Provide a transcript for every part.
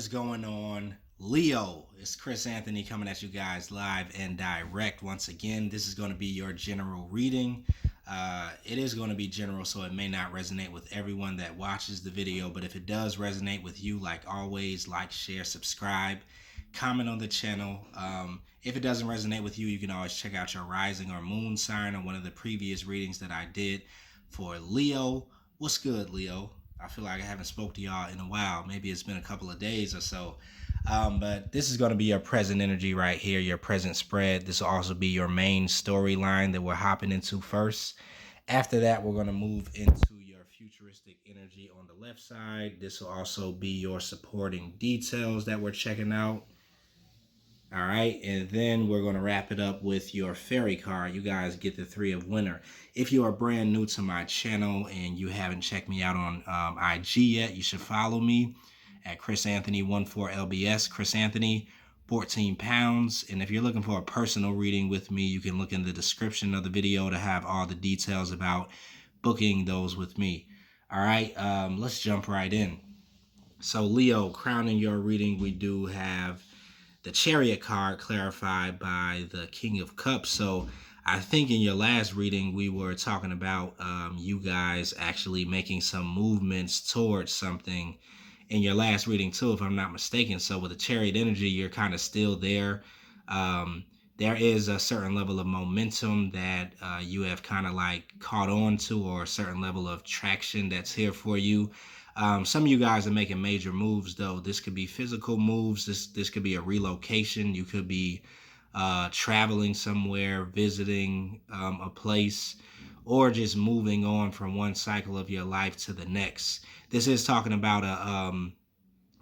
is going on, Leo? It's Chris Anthony coming at you guys live and direct once again. This is going to be your general reading. It is going to be general, so it may not resonate with everyone that watches the video, but if it does resonate with you, like always, like, share, subscribe, comment on the channel. If it doesn't resonate with you, you can always check out your rising or moon sign or one of the previous readings that I did for Leo. What's good, Leo? I feel like I haven't spoke to y'all in a while. Maybe it's been a couple of days or so. But this is going to be your present energy right here, your present spread. This will also be your main storyline that we're hopping into first. After that, we're going to move into your futuristic energy on the left side. This will also be your supporting details that we're checking out. All right, and then we're going to wrap it up with your fairy card. You guys get the Three of Winter. If you are brand new to my channel and you haven't checked me out on IG yet, you should follow me at chrisanthony14lbs. Chris Anthony, 14 pounds. And if you're looking for a personal reading with me, you can look in the description of the video to have all the details about booking those with me. All right, let's jump right in. So Leo, crowning your reading, we do have the Chariot card clarified by the King of Cups. So I think in your last reading, we were talking about you guys actually making some movements towards something in your last reading too, if I'm not mistaken. So with the Chariot energy, you're kind of still there. There is a certain level of momentum that you have kind of like caught on to, or a certain level of traction that's here for you. Some of you guys are making major moves, though. This could be physical moves. This could be a relocation. You could be traveling somewhere, visiting a place, or just moving on from one cycle of your life to the next. This is talking about a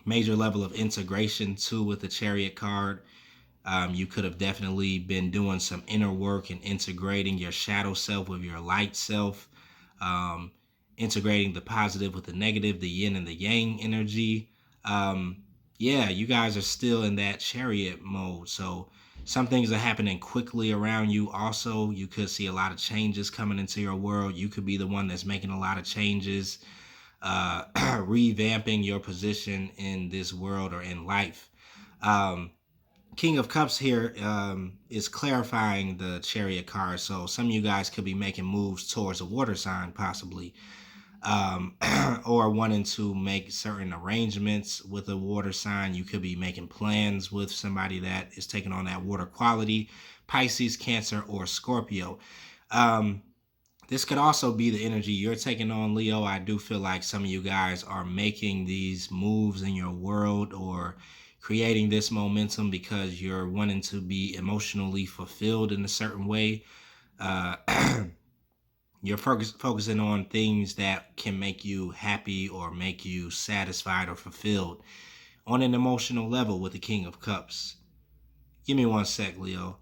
major level of integration, too, with the Chariot card. You could have definitely been doing some inner work and integrating your shadow self with your light self. Integrating the positive with the negative, the yin and the yang energy. Yeah, you guys are still in that Chariot mode. So some things are happening quickly around you. Also, you could see a lot of changes coming into your world. You could be the one that's making a lot of changes, revamping your position in this world or in life. King of Cups here is clarifying the Chariot card. So some of you guys could be making moves towards a water sign, possibly. Or wanting to make certain arrangements with a water sign. You could be making plans with somebody that is taking on that water quality, Pisces, Cancer, or Scorpio. This could also be the energy you're taking on, Leo. I do feel like some of you guys are making these moves in your world or creating this momentum because you're wanting to be emotionally fulfilled in a certain way. You're focusing on things that can make you happy or make you satisfied or fulfilled on an emotional level with the King of Cups. Give me one sec, Leo.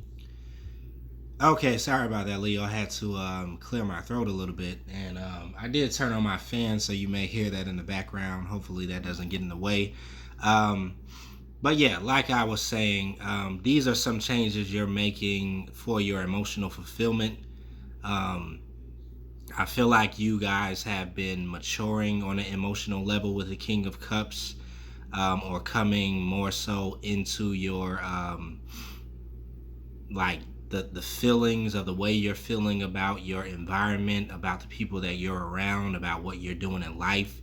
Okay, sorry about that, Leo. I had to clear my throat a little bit. And I did turn on my fan, so you may hear that in the background. Hopefully that doesn't get in the way. But yeah, like I was saying, these are some changes you're making for your emotional fulfillment. I feel like you guys have been maturing on an emotional level with the King of Cups, or coming more so into your like the feelings of the way you're feeling about your environment, about the people that you're around, about what you're doing in life,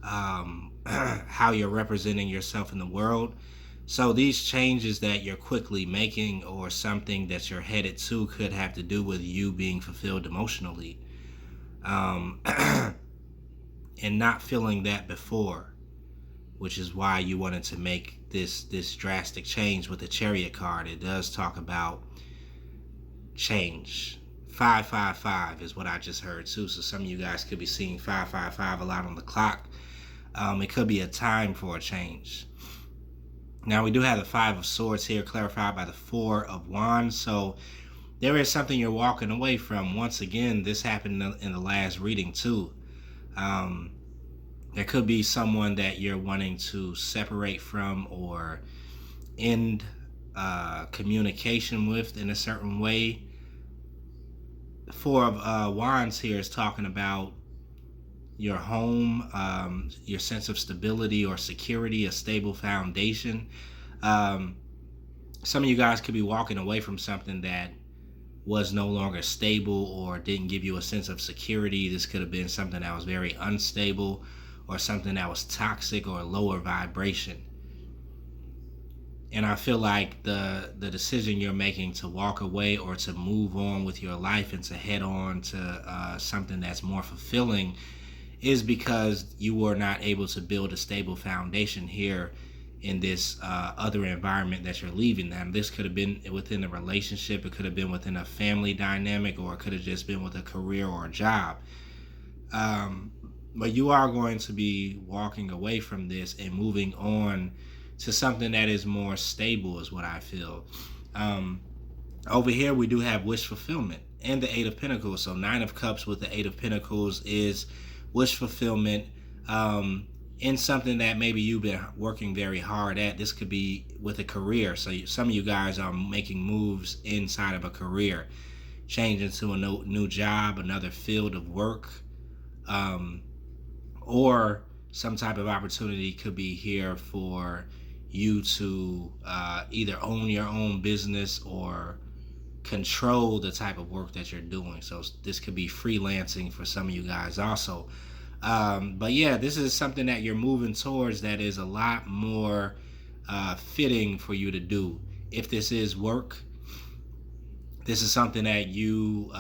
how you're representing yourself in the world. So these changes that you're quickly making or something that you're headed to could have to do with you being fulfilled emotionally. And not feeling that before, which is why you wanted to make this drastic change with the Chariot card. It does talk about change. 555 is what I just heard too. So some of you guys could be seeing 555 a lot on the clock. It could be a time for a change. Now we do have the Five of Swords here clarified by the Four of Wands. So there is something you're walking away from. Once again, this happened in the last reading too. There could be someone that you're wanting to separate from or end communication with in a certain way. The Four of Wands here is talking about your home, your sense of stability or security, a stable foundation. Um, some of you guys could be walking away from something that was no longer stable or didn't give you a sense of security. This could have been something that was very unstable or something that was toxic or lower vibration. And I feel like the decision you're making to walk away or to move on with your life and to head on to something that's more fulfilling is because you were not able to build a stable foundation here in this other environment that you're leaving them. This could have been within a relationship, it could have been within a family dynamic, or it could have just been with a career or a job. But you are going to be walking away from this and moving on to something that is more stable, is what I feel. Over here, we do have wish fulfillment and the Eight of Pentacles. So 9 of Cups with the Eight of Pentacles is wish fulfillment in something that maybe you've been working very hard at. This could be with a career. So some of you guys are making moves inside of a career, changing to a new job, another field of work, or some type of opportunity could be here for you to either own your own business or control the type of work that you're doing. So this could be freelancing for some of you guys also. But yeah, this is something that you're moving towards that is a lot more fitting for you to do. If this is work, this is something that you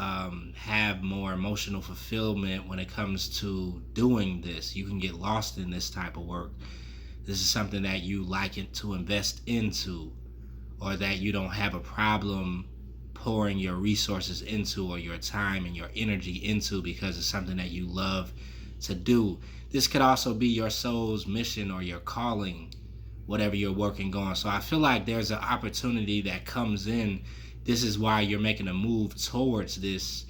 have more emotional fulfillment when it comes to doing this. You can get lost in this type of work. This is something that you like it to invest into, or that you don't have a problem pouring your resources into, or your time and your energy into, because it's something that you love to do. This could also be your soul's mission or your calling, whatever you're working on. So I feel like there's an opportunity that comes in. This is why you're making a move towards this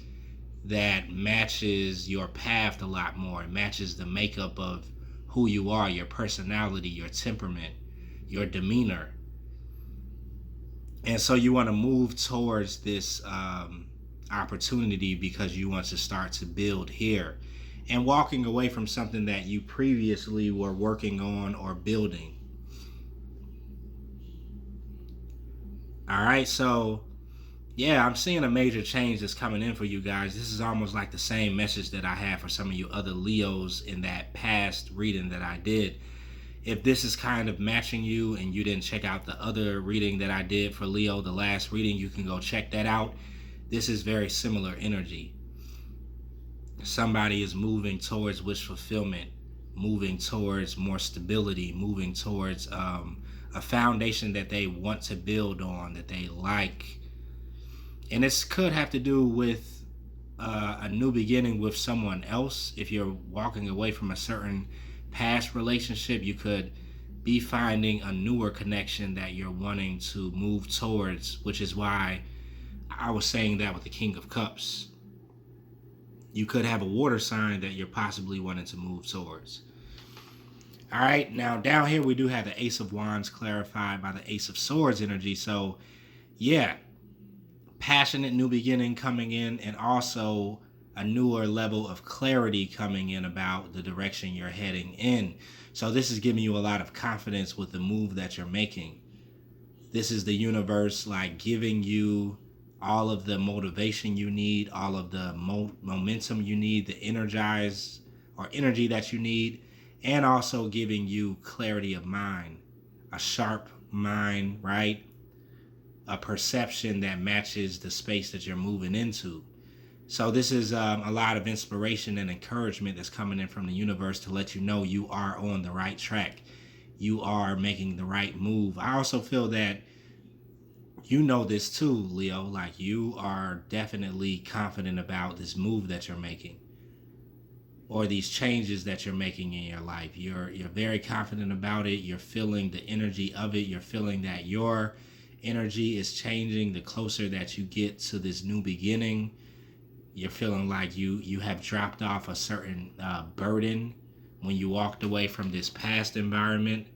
that matches your path a lot more. It matches the makeup of who you are, your personality, your temperament, your demeanor. And so you want to move towards this opportunity because you want to start to build here and walking away from something that you previously were working on or building. All right, so yeah, I'm seeing a major change that's coming in for you guys. This is almost like the same message that I had for some of you other Leos in that past reading that I did. If this is kind of matching you and you didn't check out the other reading that I did for Leo, the last reading, you can go check that out. This is very similar energy. Somebody is moving towards wish fulfillment, moving towards more stability, moving towards a foundation that they want to build on, that they like. And this could have to do with a new beginning with someone else. If you're walking away from a certain past relationship, you could be finding a newer connection that you're wanting to move towards, which is why I was saying that with the King of Cups. You could have a water sign that you're possibly wanting to move towards. All right, now down here we do have the Ace of Wands clarified by the Ace of Swords energy. So yeah, passionate new beginning coming in, and also a newer level of clarity coming in about the direction you're heading in. So this is giving you a lot of confidence with the move that you're making. This is the universe like giving you all of the motivation you need, all of the momentum you need, the energy that you need, and also giving you clarity of mind, a sharp mind, right? A perception that matches the space that you're moving into. So this is a lot of inspiration and encouragement that's coming in from the universe to let you know you are on the right track. You are making the right move. I also feel that you know this too, Leo. Like, you are definitely confident about this move that you're making, or these changes that you're making in your life. You're very confident about it. You're feeling the energy of it. You're feeling that your energy is changing the closer that you get to this new beginning. You're feeling like you have dropped off a certain burden when you walked away from this past environment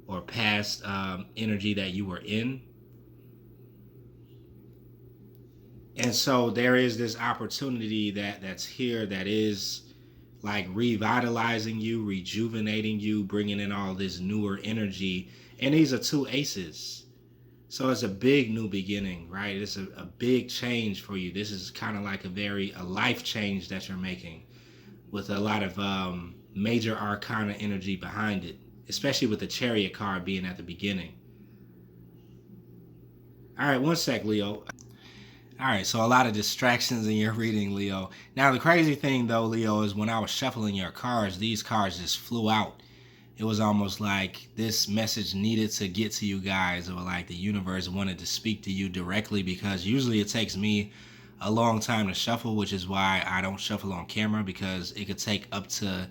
or past energy that you were in. And so there is this opportunity that's here that is like revitalizing you, rejuvenating you, bringing in all this newer energy. And these are two aces. So it's a big new beginning, right? It's a big change for you. This is kind of like a life change that you're making with a lot of major arcana energy behind it, especially with the Chariot card being at the beginning. All right, one sec, Leo. All right, so a lot of distractions in your reading, Leo. Now, the crazy thing, though, Leo, is when I was shuffling your cards, these cards just flew out. It was almost like this message needed to get to you guys, or like the universe wanted to speak to you directly, because usually it takes me a long time to shuffle, which is why I don't shuffle on camera, because it could take up to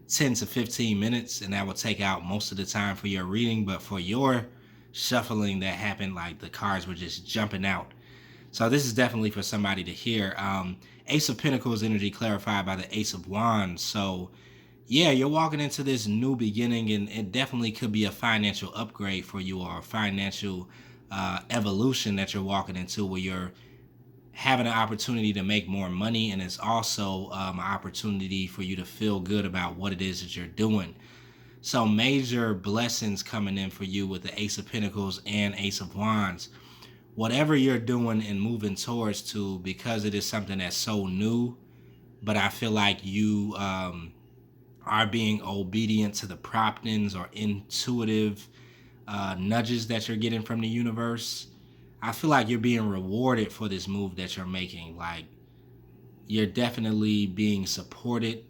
10 to 15 minutes, and that would take out most of the time for your reading. But for your shuffling, that happened like the cards were just jumping out. So this is definitely for somebody to hear. Ace of Pentacles energy clarified by the Ace of Wands. So yeah, you're walking into this new beginning, and it definitely could be a financial upgrade for you, or a financial evolution that you're walking into, where you're having an opportunity to make more money, and it's also an opportunity for you to feel good about what it is that you're doing. So major blessings coming in for you with the Ace of Pentacles and Ace of Wands. Whatever you're doing and moving towards to, because it is something that's so new, but I feel like you are being obedient to the promptings or intuitive nudges that you're getting from the universe. I feel like you're being rewarded for this move that you're making. Like, you're definitely being supported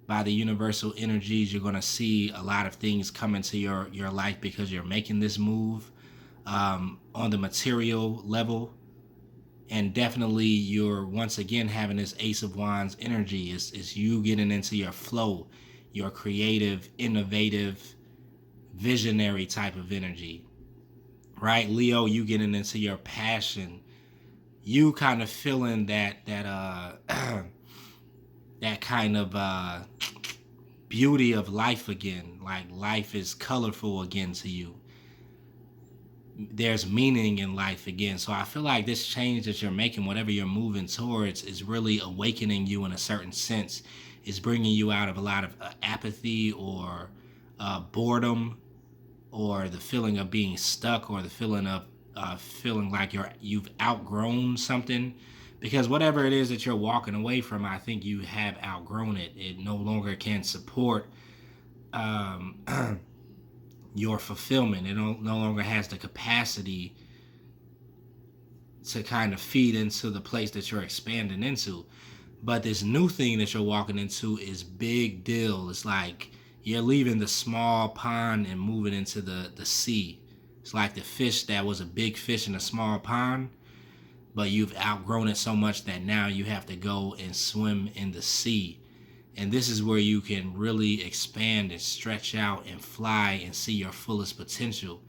by the universal energies. You're going to see a lot of things come into your life because you're making this move on the material level. And definitely you're once again having this Ace of Wands energy. Is you getting into your flow, your creative, innovative, visionary type of energy, right? Leo, you getting into your passion, you kind of feeling that that kind of beauty of life again. Like, life is colorful again to you. There's meaning in life again. So I feel like this change that you're making, whatever you're moving towards, is really awakening you in a certain sense. It's bringing you out of a lot of apathy, or boredom, or the feeling of being stuck, or the feeling of feeling like you've outgrown something. Because whatever it is that you're walking away from, I think you have outgrown it. It no longer can support your fulfillment. It no longer has the capacity to kind of feed into the place that you're expanding into. But this new thing that you're walking into is big deal. It's like you're leaving the small pond and moving into the sea. It's like the fish that was a big fish in a small pond, but you've outgrown it so much that now you have to go and swim in the sea. And this is where you can really expand and stretch out and fly and see your fullest potential.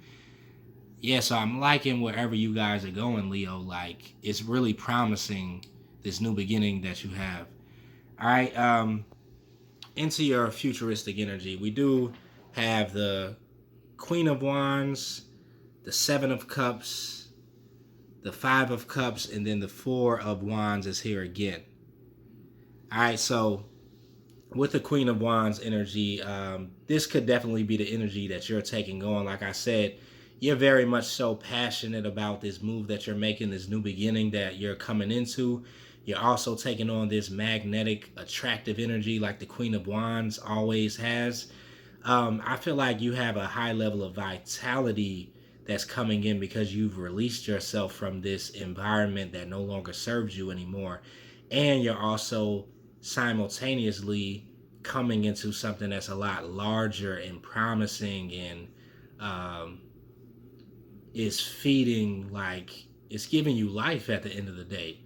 Yeah, so I'm liking wherever you guys are going, Leo. Like, it's really promising, this new beginning that you have. All right, into your futuristic energy, we do have the Queen of Wands, the Seven of Cups, the Five of Cups, and then the Four of Wands is here again. All right, so with the Queen of Wands energy, this could definitely be the energy that you're taking on. Like I said, you're very much so passionate about this move that you're making, this new beginning that you're coming into. You're also taking on this magnetic, attractive energy like the Queen of Wands always has. I feel like you have a high level of vitality that's coming in because you've released yourself from this environment that no longer serves you anymore. And you're also simultaneously coming into something that's a lot larger and promising, and is feeding, like, it's giving you life at the end of the day.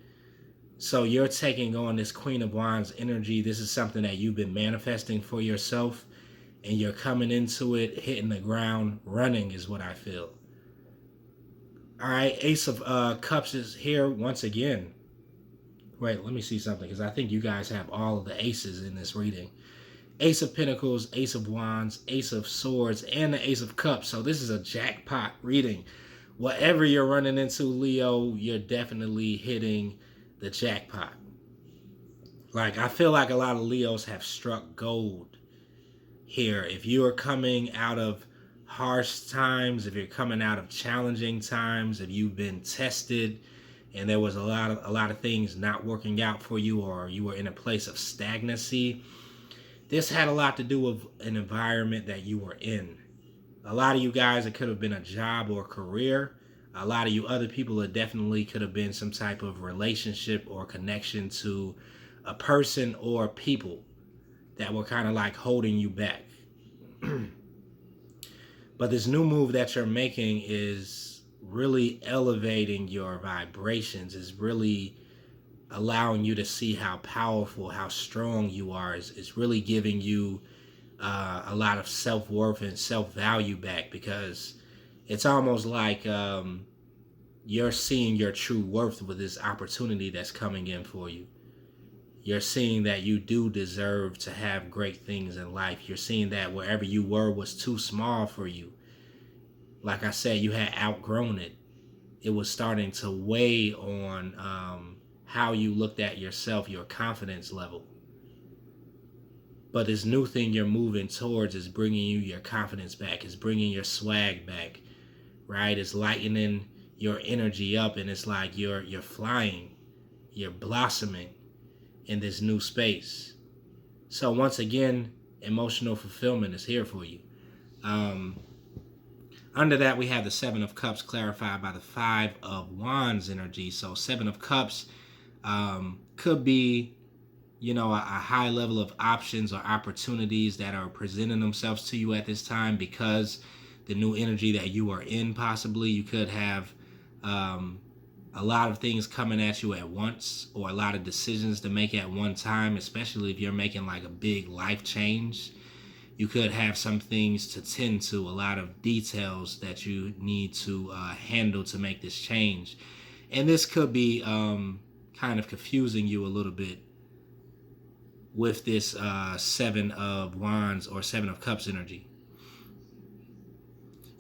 So you're taking on this Queen of Wands energy. This is something that you've been manifesting for yourself, and you're coming into it hitting the ground running, is what I feel. All right, Ace of Cups is here once again. Wait, let me see something, because I think you guys have all of the aces in this reading. Ace of Pentacles, Ace of Wands, Ace of Swords, and the Ace of Cups. So this is a jackpot reading. Whatever you're running into, Leo, you're definitely hitting the jackpot. Like, I feel like a lot of Leos have struck gold here. If you are coming out of harsh times, if you're coming out of challenging times, if you've been tested and there was a lot of things not working out for you, or you were in a place of stagnancy, this had a lot to do with an environment that you were in. A lot of you guys, it could have been a job or career. A lot of you other people, it definitely could have been some type of relationship or connection to a person or people that were kind of like holding you back. But this new move that you're making is really elevating your vibrations, is really allowing you to see how powerful, how strong you are, is really giving you a lot of self-worth and self-value back, because it's almost like you're seeing your true worth with this opportunity that's coming in for you. You're seeing that you do deserve to have great things in life. You're seeing that wherever you were was too small for you. Like I said, you had outgrown it. It was starting to weigh on how you looked at yourself, your confidence level. But this new thing you're moving towards is bringing you your confidence back. It's bringing your swag back, right? It's lightening your energy up, and it's like you're flying, you're blossoming in this new space. So once again, emotional fulfillment is here for you. Under that, we have the Seven of Cups clarified by the Five of Wands energy. So Seven of Cups could be, a high level of options or opportunities that are presenting themselves to you at this time because the new energy that you are in. Possibly you could have a lot of things coming at you at once, or a lot of decisions to make at one time, especially if you're making like a big life change. You could have some things to tend to, a lot of details that you need to handle to make this change. And this could be kind of confusing you a little bit with this Seven of Wands or Seven of Cups energy.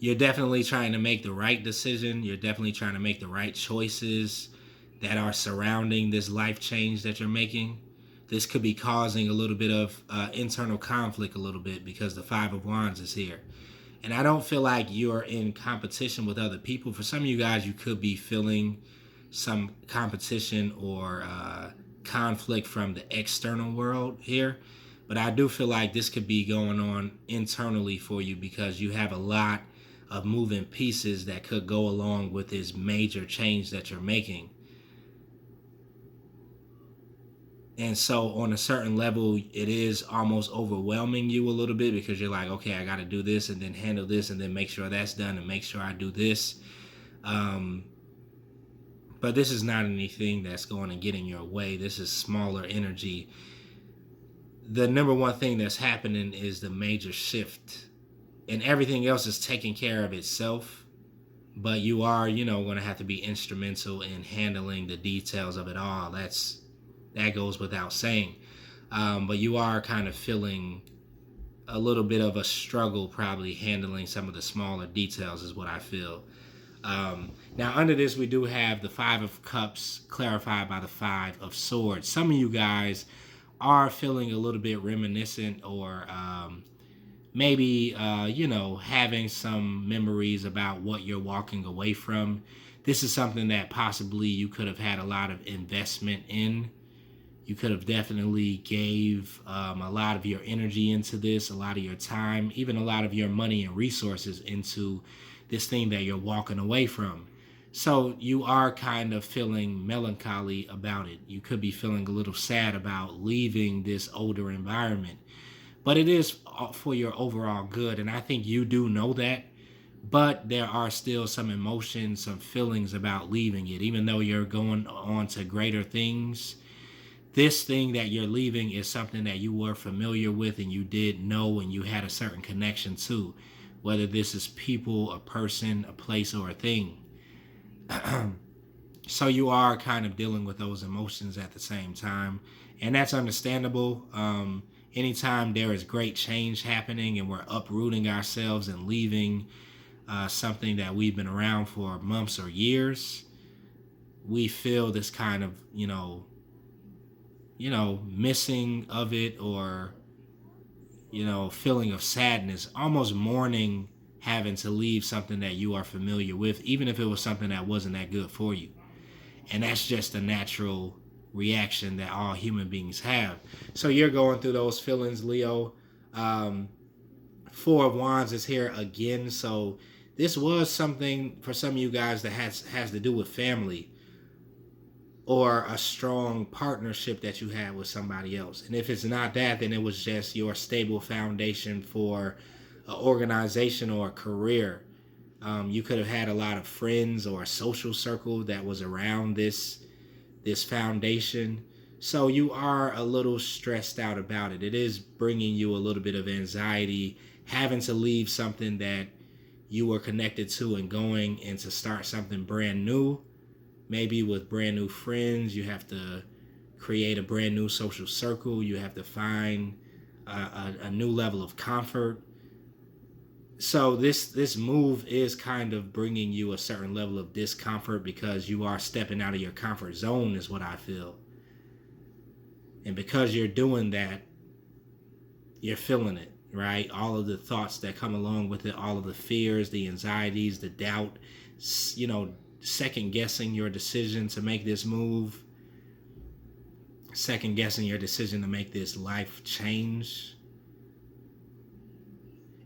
You're definitely trying to make the right decision. You're definitely trying to make the right choices that are surrounding this life change that you're making. This could be causing a little bit of internal conflict a little bit because the Five of Wands is here. And I don't feel like you're in competition with other people. For some of you guys, you could be feeling some competition or conflict from the external world here. But I do feel like this could be going on internally for you because you have a lot of moving pieces that could go along with this major change that you're making. And so on a certain level, it is almost overwhelming you a little bit because you're like, okay, I got to do this and then handle this and then make sure that's done and make sure I do this. But this is not anything that's going to get in your way. This is smaller energy. The number one thing that's happening is the major shift, and everything else is taking care of itself. But you are, going to have to be instrumental in handling the details of it all. That goes without saying. But you are kind of feeling a little bit of a struggle probably handling some of the smaller details is what I feel. Now under this, we do have the Five of Cups clarified by the Five of Swords. Some of you guys are feeling a little bit reminiscent or maybe, having some memories about what you're walking away from. This is something that possibly you could have had a lot of investment in. You could have definitely gave a lot of your energy into this, a lot of your time, even a lot of your money and resources into this thing that you're walking away from. So you are kind of feeling melancholy about it. You could be feeling a little sad about leaving this older environment. But it is for your overall good, and I think you do know that. But there are still some emotions, some feelings about leaving it, even though you're going on to greater things. This thing that you're leaving is something that you were familiar with and you did know and you had a certain connection to, whether this is people, a person, a place, or a thing. So you are kind of dealing with those emotions at the same time, and that's understandable. Anytime there is great change happening and we're uprooting ourselves and leaving something that we've been around for months or years, we feel this kind of, missing of it, or, feeling of sadness, almost mourning having to leave something that you are familiar with, even if it was something that wasn't that good for you. And that's just a natural reaction that all human beings have. So you're going through those feelings, Leo. Four of Wands is here again. So this was something for some of you guys that has to do with family, or a strong partnership that you had with somebody else. And if it's not that, then it was just your stable foundation for an organization or a career. You could have had a lot of friends or a social circle that was around this foundation. So you are a little stressed out about it. It is bringing you a little bit of anxiety, having to leave something that you were connected to and going and to start something brand new. Maybe with brand new friends, you have to create a brand new social circle. You have to find a new level of comfort. So this move is kind of bringing you a certain level of discomfort, because you are stepping out of your comfort zone, is what I feel. And because you're doing that, you're feeling it, right? All of the thoughts that come along with it, all of the fears, the anxieties, the doubt, second guessing your decision to make this move, second guessing your decision to make this life change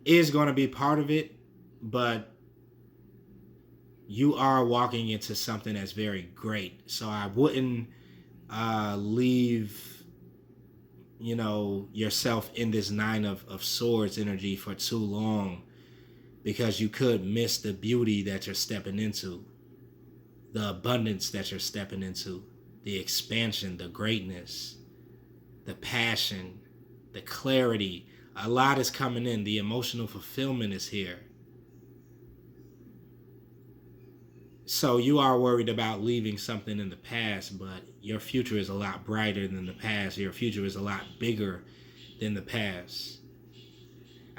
is going to be part of it. But you are walking into something that's very great. So I wouldn't leave yourself in this Nine of Swords energy for too long, because you could miss the beauty that you're stepping into, the abundance that you're stepping into, the expansion, the greatness, the passion, the clarity. A lot is coming in. The emotional fulfillment is here. So you are worried about leaving something in the past, but your future is a lot brighter than the past. Your future is a lot bigger than the past.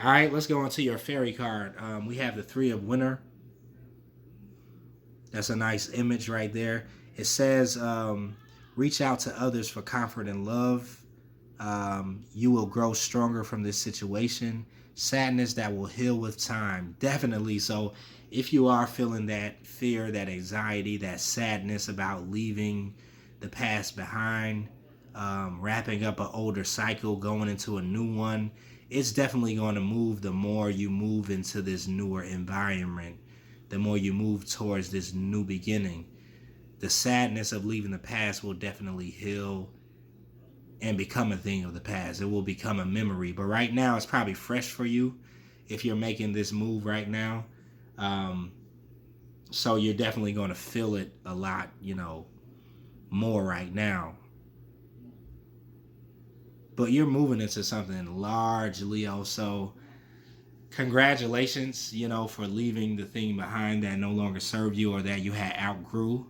All right, let's go on to your fairy card. We have the Three of Winter. That's a nice image right there. It says, reach out to others for comfort and love. You will grow stronger from this situation. Sadness that will heal with time. Definitely. So if you are feeling that fear, that anxiety, that sadness about leaving the past behind, wrapping up an older cycle, going into a new one, it's definitely going to move the more you move into this newer environment, the more you move towards this new beginning. The sadness of leaving the past will definitely heal and become a thing of the past. It will become a memory. But right now, it's probably fresh for you if you're making this move right now. So you're definitely going to feel it a lot, more right now. But you're moving into something large, Leo. So congratulations, for leaving the thing behind that no longer served you or that you had outgrew,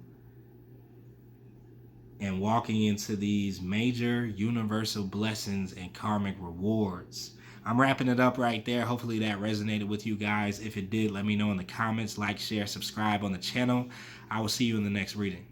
and walking into these major universal blessings and karmic rewards. I'm wrapping it up right there. Hopefully that resonated with you guys. If it did, let me know in the comments. Like, share, subscribe on the channel. I will see you in the next reading.